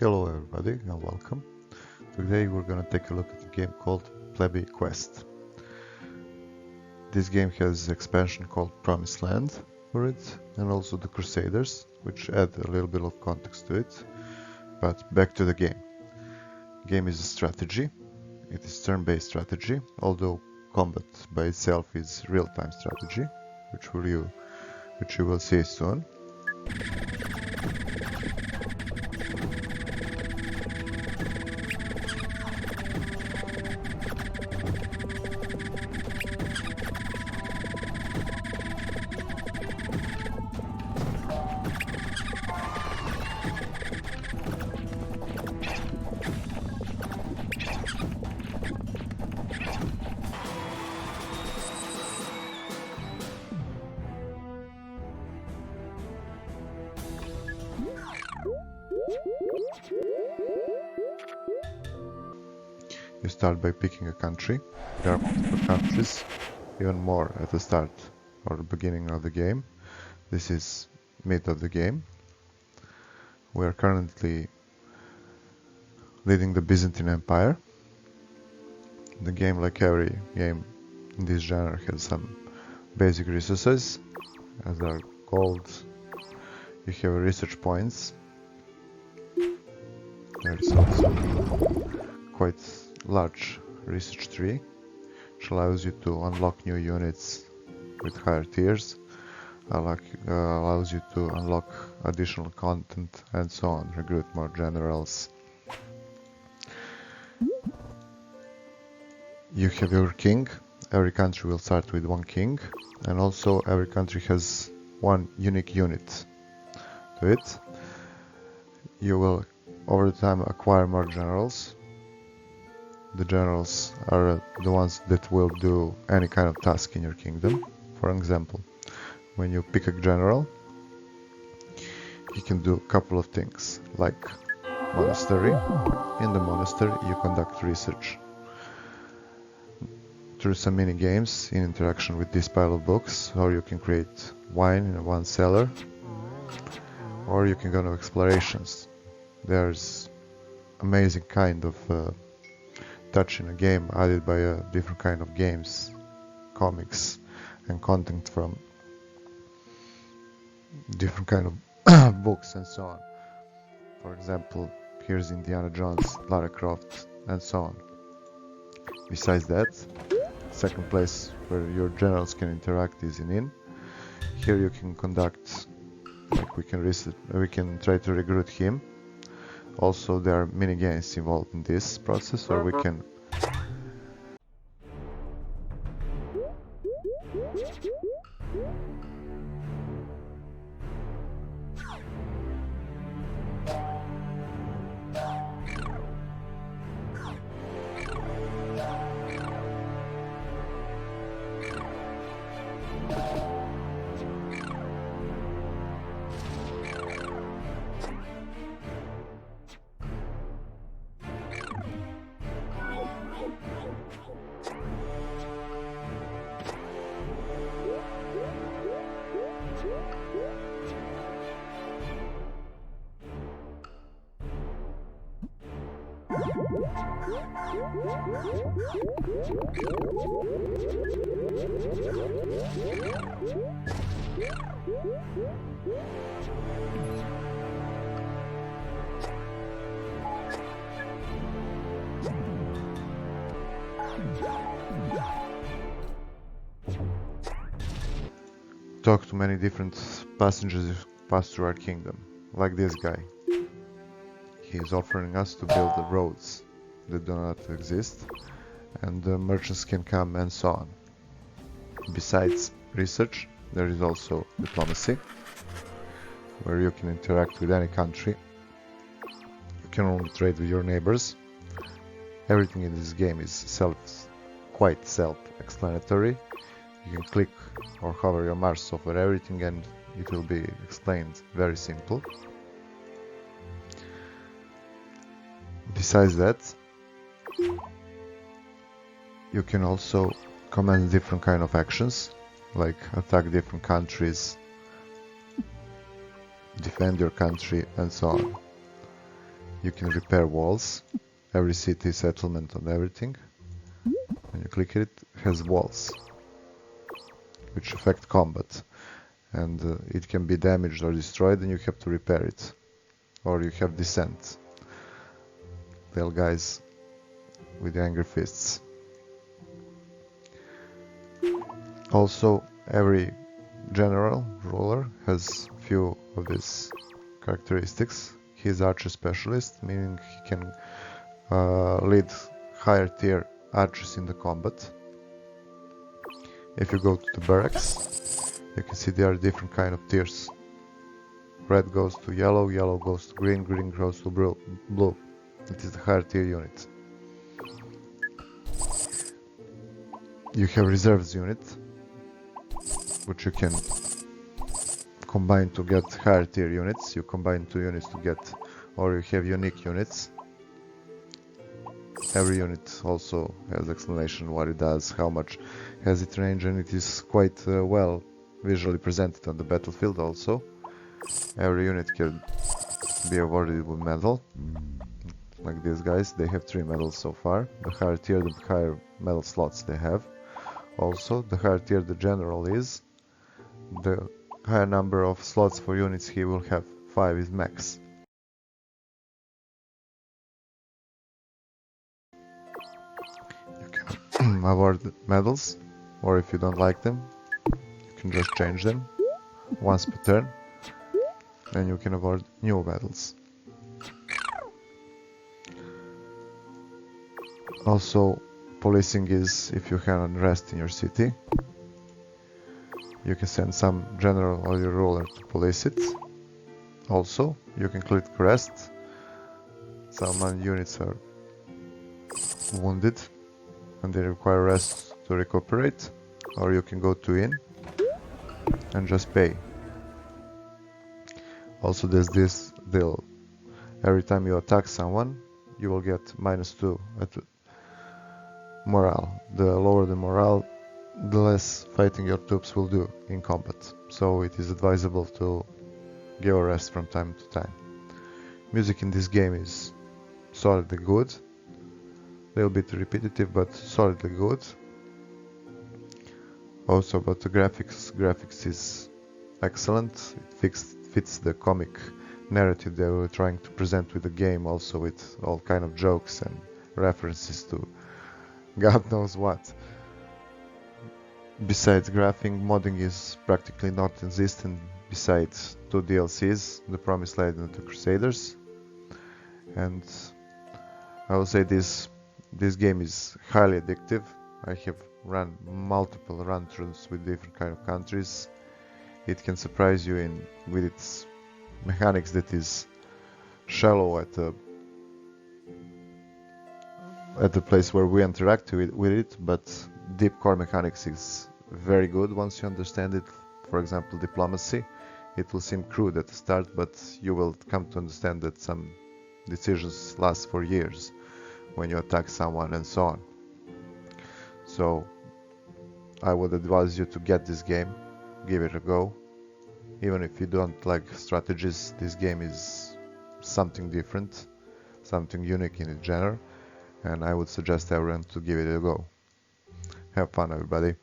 Hello everybody and welcome. Today we're gonna take a look at a game called Plebby Quest. This game has an expansion called Promised Land for it, and also the Crusaders, which add a little bit of context to it. But back to the game. The game is a strategy. It is turn-based strategy, although combat by itself is real-time strategy, which you will see soon. You start by picking a country. There are multiple countries, even more at the start or the beginning of the game. This is mid of the game. We are currently leading the Byzantine Empire. The game, like every game in this genre, has some basic resources, as are gold. You have research points. There is also quite large research tree, which allows you to unlock new units with higher tiers, allows you to unlock additional content and so on, recruit more generals. You have your king. Every country will start with one king, and also every country has one unique unit to it. You will over time acquire more generals. The generals are the ones that will do any kind of task in your kingdom. For example, when you pick a general, he can do a couple of things, like monastery. In the monastery you conduct research through some mini games in interaction with this pile of books, or you can create wine in one cellar, or you can go on explorations. There's amazing kind of touch in a game added by a different kind of games, comics and content from different kind of books and so on. For example, here's Indiana Jones, Lara Croft and so on. Besides that, second place where your generals can interact is in inn. Here you can conduct, like we can try to recruit him. Also, there are mini games involved in this process, or we can talk to many different passengers who pass through our kingdom, like this guy. He is offering us to build the roads that do not exist, and the merchants can come and so on. Besides research, there is also diplomacy, where you can interact with any country. You can only trade with your neighbors. Everything in this game is quite self-explanatory. You can click or hover your mouse over everything and it will be explained very simple. Besides that, you can also command different kind of actions, like attack different countries, defend your country and so on. You can repair walls. Every city, settlement, and everything. When you click it, has walls, which affect combat. And it can be damaged or destroyed, and you have to repair it. Or you have descent. Little guys with angry fists. Also, every general ruler has few of these characteristics. He is archer specialist, meaning he can lead higher tier archers in the combat. If you go to the barracks, you can see there are different kind of tiers. Red goes to yellow, yellow goes to green, green goes to blue. It is the higher tier unit. You have reserves unit, which you can combine to get higher tier units. You combine two units to get, or you have unique units. Every unit also has explanation what it does, how much has it range, and it is quite well visually presented on the battlefield also. Every unit can be awarded with medal, like these guys. They have 3 medals so far. The higher tier, the higher medal slots they have. Also, the higher tier the general is, the higher number of slots for units he will have. 5 is max. You can award medals, or if you don't like them, you can just change them once per turn, and you can award new medals. Also, policing is if you have unrest in your city. You can send some general or your ruler to police it. Also, you can click rest. Some units are wounded and they require rest to recuperate. Or you can go to inn and just pay. Also, there's this deal. Every time you attack someone, you will get -2 at morale. The lower the morale, the less fighting your troops will do in combat. So it is advisable to give a rest from time to time. Music in this game is solidly good. A little bit repetitive, but solidly good. Also about the graphics is excellent. It fits the comic narrative they were trying to present with the game, also with all kind of jokes and references to God knows what. Besides graphing, modding is practically not existent besides 2 DLCs, The Promised Land and The Crusaders. And I will say this game is highly addictive. I have run multiple run-throughs with different kind of countries. It can surprise you with its mechanics that is shallow at the place where we interact with it, but deep core mechanics is very good once you understand it. For example, diplomacy. It will seem crude at the start, but you will come to understand that some decisions last for years when you attack someone and so on. So I would advise you to get this game, give it a go. Even if you don't like strategies, this game is something different, something unique in its genre, and I would suggest everyone to give it a go. Have fun, everybody.